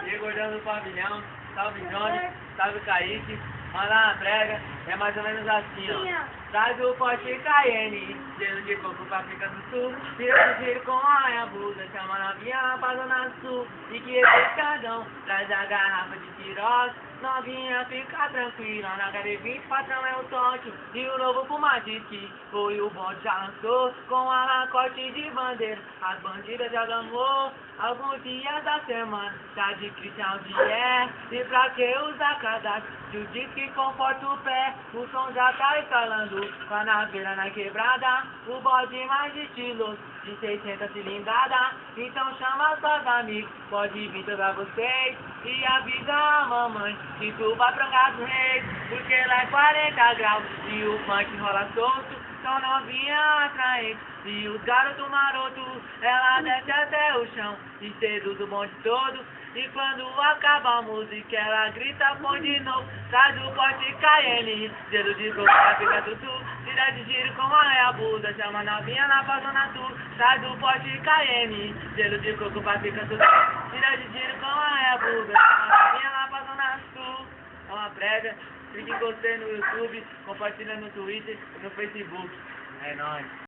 Igor dando o pavilhão, salve Johnny, salve Kaique, manda na prega, é mais ou menos assim, ó. Traz o pote Cayenne, gelo de coco pra África do Sul, tira o giro com a Ayabusa, chama na vinha pra Zona Sul, e que esse cagão, traz a garrafa de tirox, novinha fica tranquila, na Caribe, patrão é o toque, e o novo fumante que foi o bonde já lançou, com a lacote de bandeira, as bandidas já gamou, alguns dias da semana, tá de Christian Dier, e pra que usar cadastro, se o disque conforta o pé, o som já tá escalando, com a naveira na quebrada, o bode mais estiloso, de 600 cilindrada, então chama suas amigas, pode vir pra vocês, e avisa a mamãe, que tu vai pra casa do rei, porque lá é 40 graus, e o funk rola solto, só novinha atraente, e os garotos marotos, ela desce até o chão, e seduz o bonde todo, e quando acaba a música, ela grita, põe de novo, traz o pote Cayenne, gelo de coco pra África do Sul, tira de giro com a Ayabusa, chama novinha lá pra Zona Sul, traz o pote Cayenne, gelo de coco pra África do Sul, tira de giro com a Ayabusa, chama novinha lá pra Zona Sul, é uma prega, clique em gostei no YouTube, compartilha no Twitter e no Facebook, é nóis.